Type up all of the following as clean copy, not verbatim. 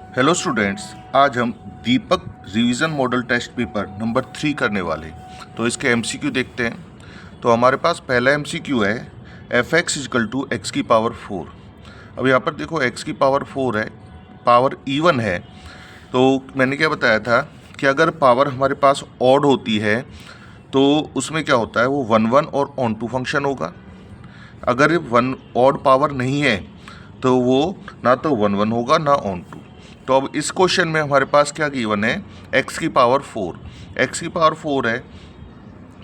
Hello students, आज हम Deepak revision model test paper number 3 करने वाले। तो इसके एमसीक्यू देखते हैं। तो हमारे पास पहला एमसीक्यू है f x is equal to x की पावर 4। अब यहाँ पर देखो एक्स की पावर 4 है, पावर इवन है। तो मैंने क्या बताया था कि अगर पावर हमारे पास ऑड होती है तो उसमें क्या होता है, वो 1 1 और ऑन टू फंक्शन होगा। अगर वन ऑड पावर नहीं है तो वो ना तो 1 1 होगा ना ऑन टू। तो अब इस क्वेश्चन में हमारे पास क्या गिवन है, x की पावर 4। x की पावर 4 है,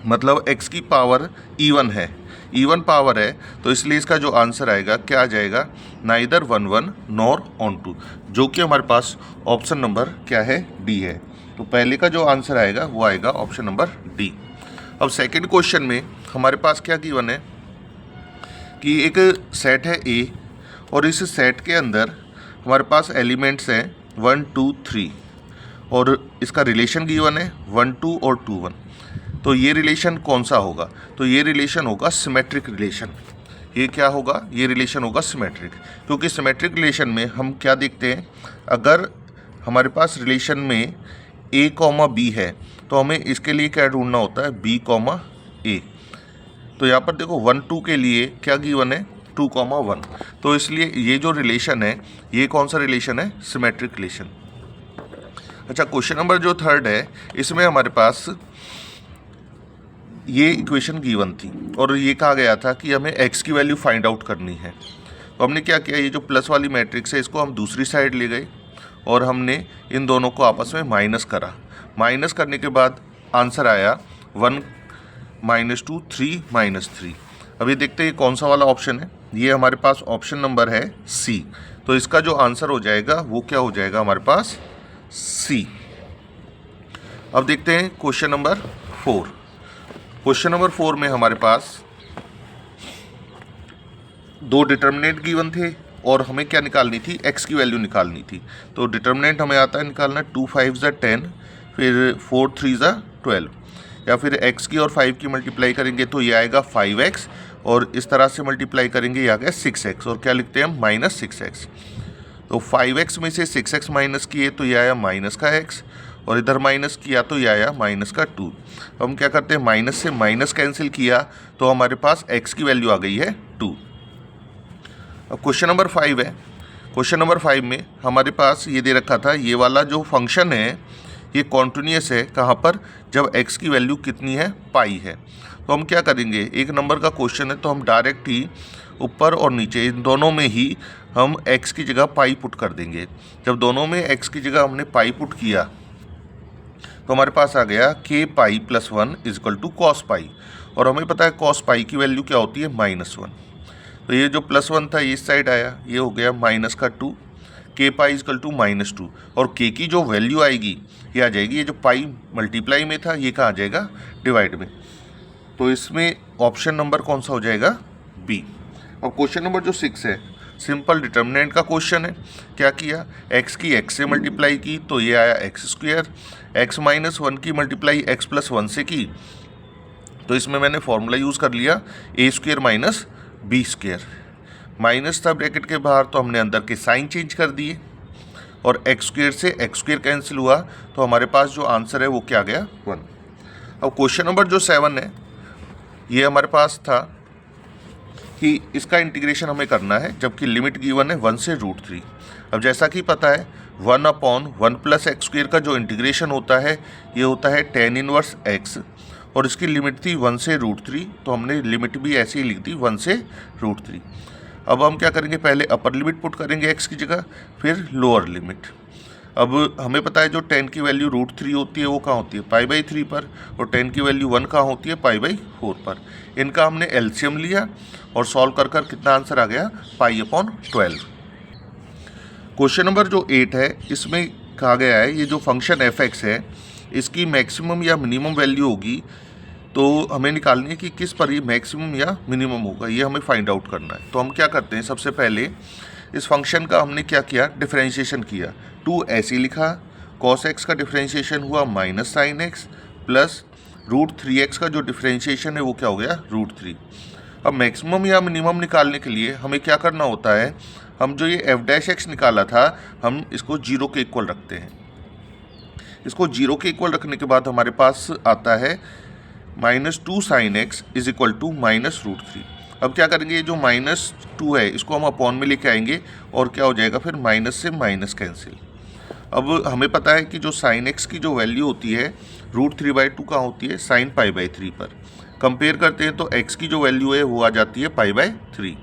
मतलब x की पावर इवन है, इवन पावर है। तो इसलिए इसका जो आंसर आएगा क्या आ जाएगा, नाइदर 1 1 नॉर ऑन टू, जो कि हमारे पास ऑप्शन नंबर क्या है, डी है। तो पहले का जो आंसर आएगा वो आएगा ऑप्शन नंबर डी। अब सेकेंड क्वेश्चन में हमारे पास क्या गिवन है कि एक सेट है ए और इस सेट के अंदर हमारे पास एलिमेंट्स हैं 1 2 3 और इसका रिलेशन गिवन है 1 2 और 2 1। तो ये रिलेशन कौन सा होगा, तो ये रिलेशन होगा सिमेट्रिक रिलेशन। ये क्या होगा, ये रिलेशन होगा सिमेट्रिक, क्योंकि सिमेट्रिक रिलेशन में हम क्या देखते हैं, अगर हमारे पास रिलेशन में a कॉमा बी है तो हमें इसके लिए क्या ढूंढना होता है, b कॉमा ए। तो यहाँ पर देखो 1 2 के लिए क्या गिवन है, 2 कॉमा 1। तो इसलिए ये जो रिलेशन है ये कौन सा रिलेशन है, सिमेट्रिक रिलेशन। अच्छा, क्वेश्चन नंबर जो थर्ड है इसमें हमारे पास ये इक्वेशन गिवन थी और ये कहा गया था कि हमें x की वैल्यू फाइंड आउट करनी है। तो हमने क्या किया, ये जो प्लस वाली मैट्रिक्स है इसको हम दूसरी साइड ले गए और हमने इन दोनों को आपस में माइनस करा। माइनस करने के बाद आंसर आया 1 -2 3 -3। अभी देखते हैं ये कौन सा वाला ऑप्शन है, ये हमारे पास ऑप्शन नंबर है सी। तो इसका जो आंसर हो जाएगा वो क्या हो जाएगा हमारे पास, सी। अब देखते हैं क्वेश्चन नंबर 4। क्वेश्चन नंबर 4 में हमारे पास दो डिटर्मिनेंट गिवन थे और हमें क्या निकालनी थी, x की वैल्यू निकालनी थी। तो डिटर्मिनेंट हमें आता है निकालना 2 5 10, फिर 4 3 12, या फिर x की और 5 की मल्टीप्लाई करेंगे तो ये आएगा 5x और इस तरह से मल्टीप्लाई करेंगे ये आ गया 6x और क्या लिखते हैं हम, -6x। तो 5x में से 6x माइनस किए तो ये आया माइनस का x और इधर माइनस किया तो ये आया माइनस का 2। हम क्या करते हैं, माइनस से माइनस कैंसिल किया तो हमारे पास x की वैल्यू आ गई है 2। अब क्वेश्चन नंबर 5 है। क्वेश्चन नंबर 5 में हमारे पास ये दे रखा था, ये वाला जो फंक्शन है ये कॉन्टिन्यूस है, कहाँ पर, जब x की वैल्यू कितनी है, पाई है। तो हम क्या करेंगे, एक नंबर का क्वेश्चन है तो हम डायरेक्ट ही ऊपर और नीचे इन दोनों में ही हम x की जगह पाई पुट कर देंगे। जब दोनों में x की जगह हमने पाई पुट किया तो हमारे पास आ गया k pi plus 1 is equal to cos pi, और हमें पता है कॉस पाई की वैल्यू क्या होती है, -1। तो ये जो +1 था ये इस साइड आया, ये हो गया माइनस का 2, k पाई इजकल टू -2, और k की जो वैल्यू आएगी ये आ जाएगी, ये जो पाई मल्टीप्लाई में था ये कहाँ आ जाएगा, डिवाइड में। तो इसमें ऑप्शन नंबर कौन सा हो जाएगा, बी। और क्वेश्चन नंबर जो 6 है, सिंपल डिटर्मिनेंट का क्वेश्चन है। क्या किया, x की x से मल्टीप्लाई की तो ये आया x², x -1 की मल्टीप्लाई x +1 से की तो इसमें मैंने फॉर्मूला यूज़ कर लिया a² - b²। माइनस था ब्रैकेट के बाहर तो हमने अंदर के साइन चेंज कर दिए और x² से x² कैंसिल हुआ तो हमारे पास जो आंसर है वो क्या गया, 1। अब क्वेश्चन नंबर जो 7 है ये हमारे पास था कि इसका इंटीग्रेशन हमें करना है जबकि लिमिट गिवन है 1 से √3। अब जैसा कि पता है 1/1 + x² का जो इंटीग्रेशन होता है ये होता है tan 1x, और इसकी लिमिट थी 1 से √3 तो हमने लिमिट भी ऐसे ही लिख दी 1 से √3। अब हम क्या करेंगे, पहले अपर लिमिट पुट करेंगे x की जगह, फिर लोअर लिमिट। अब हमें पता है जो tan की वैल्यू √3 होती है वो कहाँ होती है, π/3 पर, और tan की वैल्यू 1 कहाँ होती है, π/4 पर। इनका हमने एलसीएम लिया और सॉल्व कर कर कितना आंसर आ गया, π/12। क्वेश्चन नंबर जो 8 है इसमें कहा गया है ये जो फंक्शन f(x) है इसकी मैक्सिमम या मिनिमम वैल्यू होगी, तो हमें निकालनी है कि किस पर ये मैक्सिमम या मिनिमम होगा, ये हमें फाइंड आउट करना है। तो हम क्या करते हैं, सबसे पहले इस फंक्शन का हमने क्या किया, डिफरेंशिएशन किया। 2 ऐसे लिखा, cos x का डिफरेंशिएशन हुआ -sin x, प्लस √3x का जो डिफरेंशिएशन है वो क्या हो गया, √3। अब मैक्सिमम या मिनिमम निकालने के लिए हमें क्या करना होता है, हम जो ये एफ डैश एक्स निकाला था हम इसको 0 के इक्वल रखते हैं। इसको 0 के इक्वल रखने के बाद हमारे पास आता है -2 sin x is equal to -√3। अब क्या करेंगे, ये जो -2 है इसको हम अपॉन में लेके आएंगे और क्या हो जाएगा फिर माइनस से माइनस कैंसिल। अब हमें पता है कि जो sin x की जो वैल्यू होती है √3/2 कहाँ होती है, sin π/3 पर। कंपेयर करते हैं तो x की जो वैल्यू है वो आ जाती है π/3।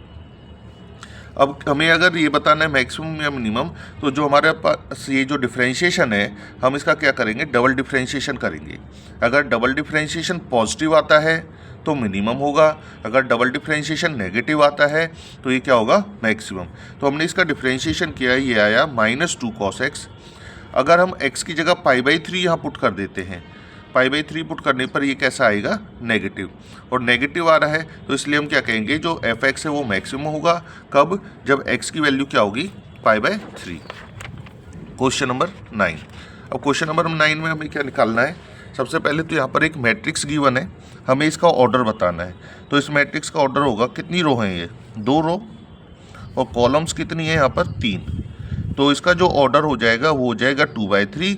अब हमें अगर ये बताना है मैक्सिमम या मिनिमम, तो जो हमारे पास ये जो डिफ्रेंशिएशन है हम इसका क्या करेंगे, डबल डिफ्रेंशिएशन करेंगे। अगर डबल डिफ्रेंशिएशन पॉजिटिव आता है तो मिनिमम होगा, अगर डबल डिफ्रेंशिएशन नेगेटिव आता है तो ये क्या होगा, मैक्सिमम। तो हमने इसका डिफ्रेंशिएशन किया, ये आया -2 cos x। अगर हम x की जगह π/3 यहाँ पुट कर देते हैं, π/3 पुट करने पर ये कैसा आएगा, नेगेटिव। और नेगेटिव आ रहा है तो इसलिए हम क्या कहेंगे, जो एफ एक्स है वो मैक्सिमम होगा। कब, जब x की वैल्यू क्या होगी, π/3। Question number 9। अब क्वेश्चन नंबर 9 में हमें क्या निकालना है, सबसे पहले तो यहाँ पर एक मैट्रिक्स गिवन है, हमें इसका ऑर्डर बताना है। तो इस मैट्रिक्स का ऑर्डर होगा, कितनी रो हैं ये, 2 रो, और कॉलम्स कितनी है यहाँ पर, 3। तो इसका जो ऑर्डर हो जाएगा वो हो जाएगा 2/3।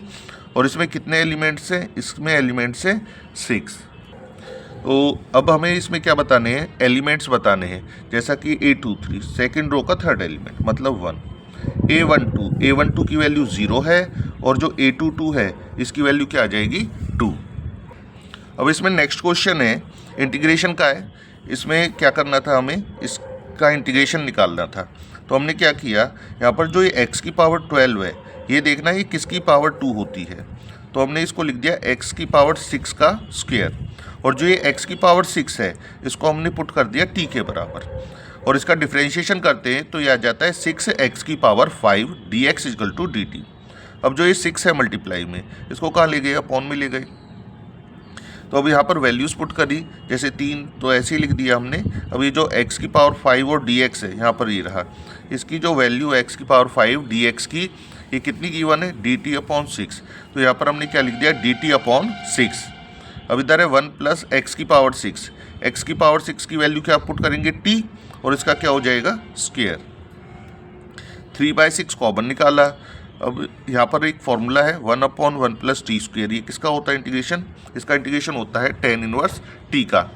और इसमें कितने एलिमेंट्स हैं, इसमें एलिमेंट्स हैं 6। तो अब हमें इसमें क्या बताने हैं, एलिमेंट्स बताने हैं। जैसा कि A23 सेकेंड रो का थर्ड एलिमेंट मतलब 1, A12 की वैल्यू 0 है, और जो A22 है इसकी वैल्यू क्या आ जाएगी, 2। अब इसमें नेक्स्ट क्वेश्चन है, इंटीग्रेशन का है। इसमें क्या करना था, हमें इसका इंटीग्रेशन निकालना था। तो हमने क्या किया, यहाँ पर जो ये x की पावर 12 है ये देखना है ये किसकी पावर 2 होती है। तो हमने इसको लिख दिया x की पावर 6 का स्क्वायर, और जो ये x की पावर 6 है इसको हमने पुट कर दिया t के बराबर, और इसका डिफ्रेंशिएशन करते हैं तो ये आ जाता है 6x की power 5 dx equal to dt। अब जो ये 6 है मल्टीप्लाई में, इसको कहाँ ले गए, अपॉन में ले गए। तो अब यहाँ पर वैल्यूज़ पुट करी, जैसे 3 तो ऐसे ही लिख दिया हमने। अब ये जो x की पावर 5 और dx है यहाँ पर ये रहा, इसकी जो वैल्यू x की पावर 5 dx की ये कितनी गिवन है, dt/6। तो यहाँ पर हमने क्या लिख दिया, dt/6। अब इधर है 1 + x की पावर 6, x की पावर 6 की वैल्यू क्या पुट करेंगे, t, और इसका क्या हो जाएगा, स्क्वायर। 3/6 कॉमन निकाला। अब यहाँ पर एक फॉर्मूला है 1/1 + t²। ये किसका होता है इंटीग्रेशन, इसका इंटीग्रेशन होता है tan इनवर्स t का।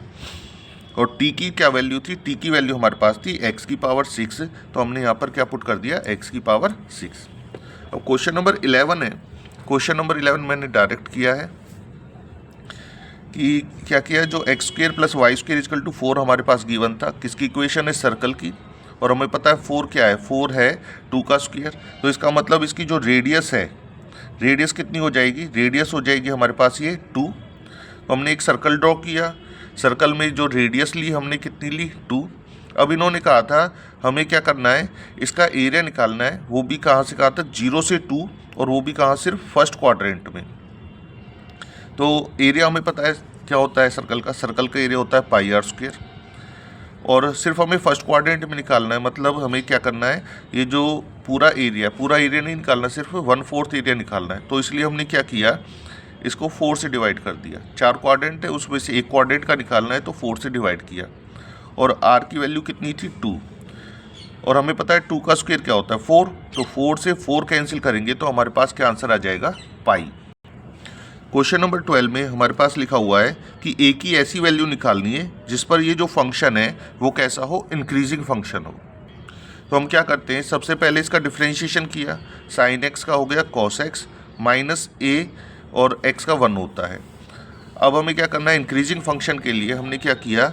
और t की क्या वैल्यू थी, t की वैल्यू हमारे पास थी x की पावर 6, तो हमने यहाँ पर क्या पुट कर दिया, x की पावर 6। अब क्वेश्चन नंबर 11 है। क्वेश्चन नंबर 11 मैंने डायरेक्ट किया है कि क्या किया, जो x² + y² = 4 हमारे पास गिवन था। किसकी इक्वेशन है, सर्कल की, और हमें पता है 4 क्या है, 4 है 2 का स्क्वायर। तो इसका मतलब इसकी जो रेडियस है, रेडियस कितनी हो जाएगी, रेडियस हो जाएगी हमारे पास ये 2। तो हमने एक सर्कल ड्रॉ किया, सर्कल में जो रेडियस ली हमने कितनी ली, 2। अब इन्होंने कहा था हमें क्या करना है, इसका एरिया निकालना है, वो भी कहाँ से कहाँ तक, 0 से 2, और वो भी कहाँ, सिर्फ फर्स्ट क्वाड्रेंट में। तो एरिया हमें पता है क्या होता है सर्कल का, सर्कल का एरिया होता है πr², और सिर्फ हमें फर्स्ट क्वाड्रेंट में निकालना है। मतलब हमें क्या करना है, ये जो पूरा एरिया नहीं निकालना, सिर्फ 1/4 एरिया निकालना है। तो इसलिए हमने क्या किया, इसको 4 से डिवाइड कर दिया। 4 क्वाड्रेंट है, उसमें से एक क्वाड्रेंट का निकालना है तो 4 से डिवाइड किया। और r की वैल्यू कितनी थी, 2, और हमें पता है 2 का स्क्वायर क्या होता है, 4। तो 4 से 4 कैंसिल करेंगे तो हमारे पास क्या आंसर आ जाएगा, पाई। क्वेश्चन नंबर 12 में हमारे पास लिखा हुआ है कि a की ऐसी वैल्यू निकालनी है जिस पर ये जो फंक्शन है वो कैसा हो, इंक्रीजिंग फंक्शन हो। तो हम क्या करते हैं, सबसे पहले इसका डिफ्रेंशिएशन किया, sin x का हो गया cos x माइनस a, और x का 1 होता है। अब हमें क्या करना है, इंक्रीजिंग फंक्शन के लिए हमने क्या किया,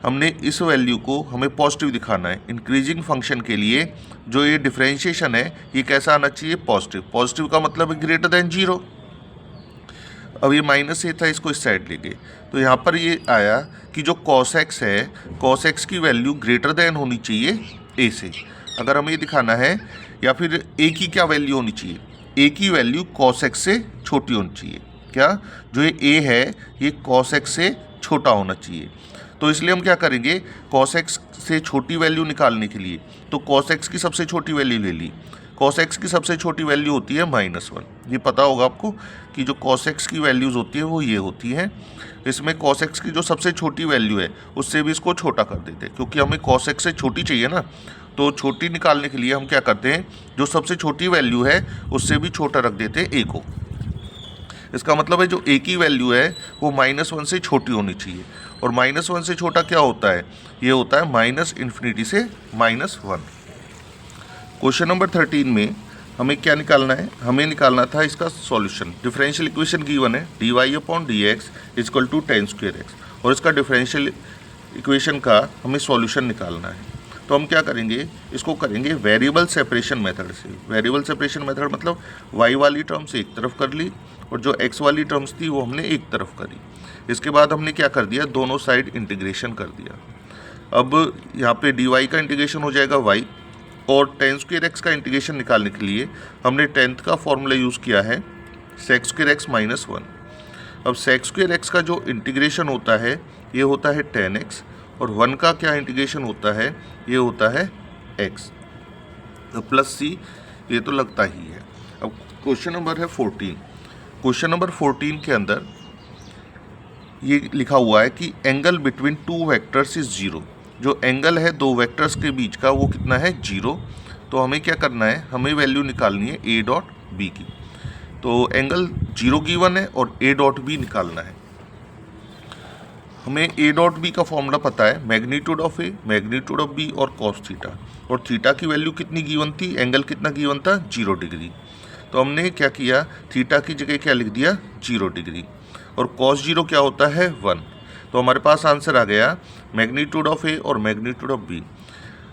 हमने इस वैल्यू को हमें पॉजिटिव दिखाना है। इंक्रीजिंग फंक्शन के लिए जो ये डिफ्रेंशिएशन है ये कैसा आना चाहिए, पॉजिटिव। पॉजिटिव का मतलब ग्रेटर देन 0। अब ये माइनस ए था, इसको इस साइड ले गए, तो यहाँ पर ये आया कि जो cos x है, cos x की वैल्यू ग्रेटर देन होनी चाहिए a से। अगर हमें ये दिखाना है, या फिर a की क्या वैल्यू होनी चाहिए, a की वैल्यू cos x से छोटी होनी चाहिए। क्या, जो ये a है ये cos x से छोटा होना चाहिए। तो इसलिए हम क्या करेंगे, cos x से छोटी वैल्यू निकालने के लिए तो cos x की सबसे छोटी वैल्यू ले ली, cos x की सबसे छोटी वैल्यू होती है -1। ये पता होगा आपको कि जो cos x की वैल्यूज़ होती है वो ये होती हैं। इसमें cos x की जो सबसे छोटी वैल्यू है उससे भी इसको छोटा कर देते हैं, क्योंकि हमें cos x से छोटी चाहिए ना, तो छोटी निकालने के लिए हम क्या करते हैं, जो सबसे छोटी वैल्यू है उससे भी छोटा रख देते हैं a को। इसका मतलब है जो a की वैल्यू है वो -1 से छोटी होनी चाहिए, और -1 से छोटा क्या होता है, ये होता है -∞ से -1। क्वेश्चन नंबर 13 में हमें क्या निकालना है, हमें निकालना था इसका सॉल्यूशन। डिफरेंशियल इक्वेशन गिवन है dy/dx = tan² x, और इसका डिफरेंशियल इक्वेशन का हमें सॉल्यूशन निकालना है। तो हम क्या करेंगे, इसको करेंगे वेरिएबल सेपरेशन मेथड से। वेरिएबल सेपरेशन मेथड मतलब y वाली टर्म्स एक तरफ कर ली और जो x वाली टर्म्स थी वो हमने एक तरफ करी। इसके बाद हमने क्या कर दिया, दोनों साइड इंटीग्रेशन कर दिया। अब यहाँ पे dy का इंटीग्रेशन हो जाएगा y, और tan² x का इंटीग्रेशन निकालने के लिए हमने 10th का फॉर्मूला यूज़ किया है sec² x - 1। अब sec² x का जो इंटीग्रेशन होता है ये होता है tan x, और 1 का क्या इंटीग्रेशन होता है, ये होता है x। तो प्लस c ये तो लगता ही है। अब क्वेश्चन नंबर है 14। क्वेश्चन नंबर 14 के अंदर ये लिखा हुआ है कि angle between two vectors is 0। जो एंगल है दो वेक्टर्स के बीच का वो कितना है, 0। तो हमें क्या करना है, हमें वैल्यू निकालनी है a.b की। तो एंगल 0 गिवन है और a.b निकालना है। हमें a.b का फॉर्मूला पता है, magnitude of a, magnitude of b और cos थीटा। और थीटा की वैल्यू कितनी गिवन थी, एंगल कितना गिवन था, 0 डिग्री। तो हमने क्या किया, थीटा की जगह क्या लिख दिया, 0 डिग्री, और cos 0 क्या होता है, 1। तो हमारे पास आंसर आ गया मैग्नीट्यूड ऑफ a और मैग्नीट्यूड ऑफ b।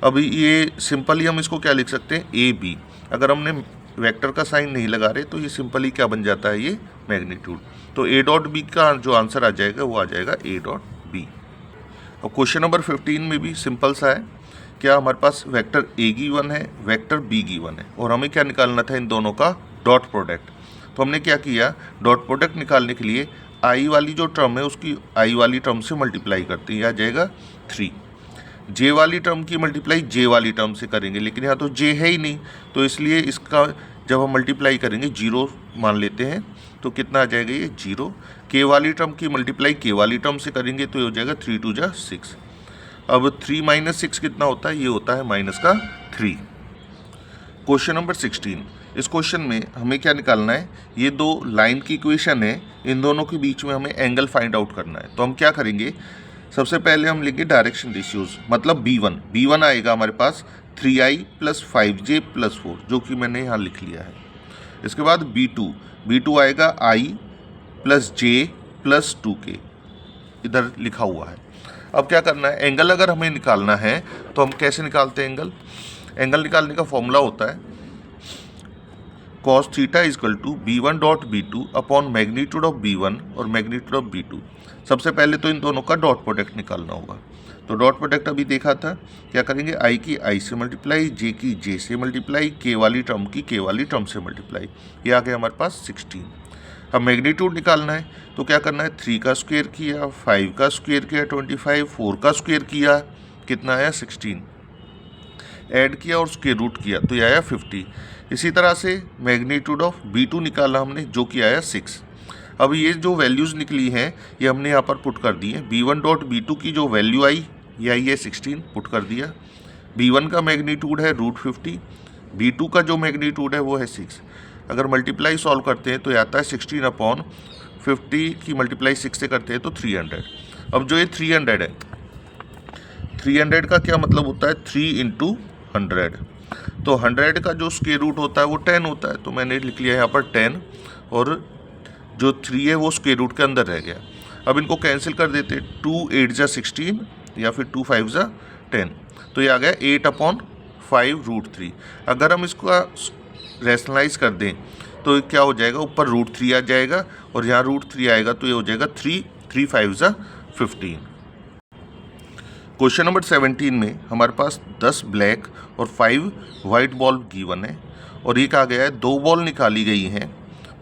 अभी ये सिंपली हम इसको क्या लिख सकते हैं, ए बी। अगर हमने वेक्टर का साइन नहीं लगा रहे तो ये सिंपली क्या बन जाता है, ये मैग्नीट्यूड। तो a.b का जो आंसर आ जाएगा वो आ जाएगा a.b। और क्वेश्चन नंबर 15 में भी सिंपल सा है, क्या हमारे पास वेक्टर a गिवन है, वेक्टर b गिवन है, और हमें क्या निकालना था, इन दोनों का डॉट प्रोडक्ट। तो हमने क्या किया, डॉट प्रोडक्ट निकालने के लिए i वाली जो टर्म है उसकी i वाली टर्म से मल्टीप्लाई करते हैं, यह आ जाएगा 3। j वाली टर्म की मल्टीप्लाई j वाली टर्म से करेंगे, लेकिन यहाँ तो j है ही नहीं, तो इसलिए इसका जब हम मल्टीप्लाई करेंगे 0 मान लेते हैं, तो कितना आ जाएगा, ये 0। k वाली टर्म की मल्टीप्लाई k वाली टर्म से करेंगे तो ये हो जाएगा 3 × 2 = 6। अब 3 - 6 कितना होता है, ये होता है -3। Question number 16। इस क्वेश्चन में हमें क्या निकालना है, ये दो लाइन की इक्वेशन है, इन दोनों के बीच में हमें एंगल फाइंड आउट करना है। तो हम क्या करेंगे, सबसे पहले हम लेंगे डायरेक्शन रेशियोज, मतलब b1 आएगा हमारे पास 3i + 5j + 4, जो कि मैंने यहाँ लिख लिया है। इसके बाद b2 आएगा i + j + 2k, इधर लिखा हुआ है। अब क्या करना है, एंगल अगर हमें निकालना है तो हम कैसे निकालते हैं एंगल। एंगल निकालने का फॉर्मूला होता है cos θ = b1.b2 upon magnitude of b1 और मैग्नीट्यूड ऑफ b2। सबसे पहले तो इन दोनों का डॉट प्रोडक्ट निकालना होगा। तो डॉट प्रोडक्ट अभी देखा था, क्या करेंगे, i की i से मल्टीप्लाई, j की j से मल्टीप्लाई, k वाली टर्म की k वाली टर्म से मल्टीप्लाई, ये आ गया हमारे पास 16। अब मैग्नीट्यूड निकालना है तो क्या करना है, 3 का स्क्वायर किया, 5 का स्क्वायर किया 25, 4 का स्क्वायर किया, कितना आया 16, ऐड किया और स्क्वायर रूट किया तो ये आया 50। इसी तरह से मैग्नीट्यूड ऑफ b2 निकाला हमने, जो कि आया 6। अब ये जो वैल्यूज़ निकली हैं ये हमने यहाँ पर पुट कर दी है। b1.b2 की जो वैल्यू आई ये आई है 16, पुट कर दिया। b1 का मैग्नीट्यूड है √50, b2 का जो मैग्नीट्यूड है वो है 6। अगर मल्टीप्लाई सॉल्व करते हैं तो ये आता है 16/50 की मल्टीप्लाई 6 से करते हैं तो 300। अब जो ये 300 है, 300 का क्या मतलब होता है, 3 × 100। तो 100 का जो स्क्वायर रूट होता है वो 10 होता है, तो मैंने लिख लिया यहाँ पर 10, और जो 3 है वो स्क्वायर रूट के अंदर रह गया। अब इनको कैंसिल कर देते, 2 8 × 16 या फिर 2 5 × 10, तो ये आ गया 8/5 √3। अगर हम इसका रैशनलाइज कर दें तो क्या हो जाएगा, ऊपर √3 आ जाएगा और यहाँ √3 आएगा, तो ये हो जाएगा 3 3 5 × 15। क्वेश्चन नंबर 17 में हमारे पास 10 ब्लैक और 5 वाइट बॉल गिवन है, और ये कहा गया है 2 बॉल निकाली गई हैं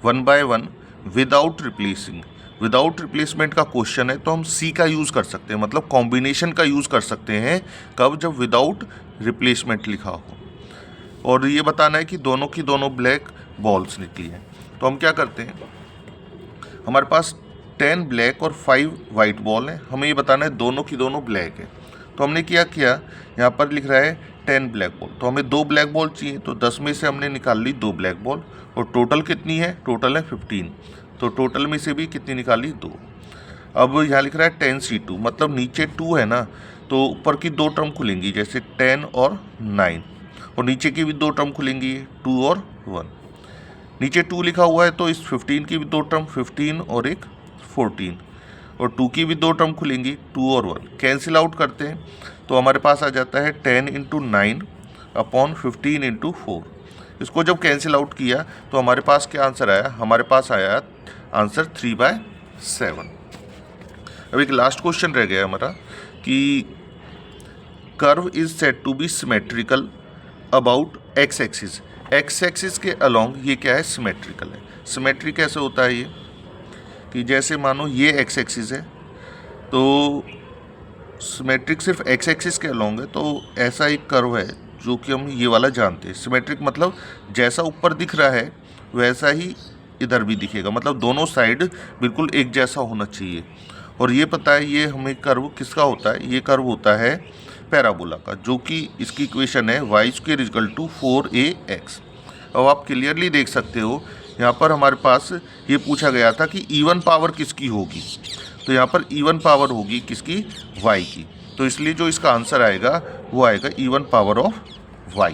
1 by 1 without replacing. Without replacement का क्वेश्चन है तो हम सी का यूज़ कर सकते हैं, मतलब कॉम्बिनेशन का यूज़ कर सकते हैं। कब, जब विदाउट रिप्लेसमेंट लिखा हो। और ये बताना है कि दोनों की दोनों ब्लैक बॉल्स निकली हैं। तो हम क्या करते हैं, हमारे पास 10 ब्लैक और 5 वाइट बॉल हैं, हमें ये बताना है दोनों की दोनों ब्लैक है। तो हमने क्या किया, यहाँ पर लिख रहा है 10 ब्लैक बॉल, तो हमें 2 ब्लैक बॉल चाहिए, तो 10 में से हमने निकाल ली 2 ब्लैक बॉल, और टोटल कितनी है, टोटल है 15, तो टोटल में से भी कितनी निकाली, 2। अब यहाँ लिख रहा है 10C2, मतलब नीचे 2 है ना, तो ऊपर की 2 टर्म खुलेंगी, जैसे 10 और 9, और नीचे की भी 2 टर्म खुलेंगी, 2 और 1। नीचे 2 लिखा हुआ है तो इस 15 की भी 2 टर्म, 15 और एक 14, और 2 की भी 2 टर्म खुलेंगी, 2 और 1। कैंसिल आउट करते हैं तो हमारे पास आ जाता है 10 × 9 अपॉन 15 × 4। इसको जब कैंसिल आउट किया तो हमारे पास क्या आंसर आया, हमारे पास आया आंसर 3/7। अब एक लास्ट क्वेश्चन रह गया हमारा कि curve is said to be symmetrical about x axis. X axis के अलोंग ये क्या है, सिमेट्रिकल है। सिमेट्री कैसे होता है ये, कि जैसे मानो ये एक्स एक्सिस है, तो सिमेट्रिक सिर्फ एक्स एक्सिस के अलोंग है, तो ऐसा एक कर्व है जो कि हम ये वाला जानते हैं। सिमेट्रिक मतलब जैसा ऊपर दिख रहा है वैसा ही इधर भी दिखेगा, मतलब दोनों साइड बिल्कुल एक जैसा होना चाहिए। और ये पता है ये हमें कर्व किसका होता है, ये कर्व होता है पैराबोला का, जो कि इसकी इक्वेशन है y² = 4ax। अब आप क्लियरली देख सकते हो यहाँ पर हमारे पास ये पूछा गया था कि इवन पावर किसकी होगी, तो यहाँ पर इवन पावर होगी किसकी, y की, तो इसलिए जो इसका आंसर आएगा वो आएगा इवन पावर ऑफ y।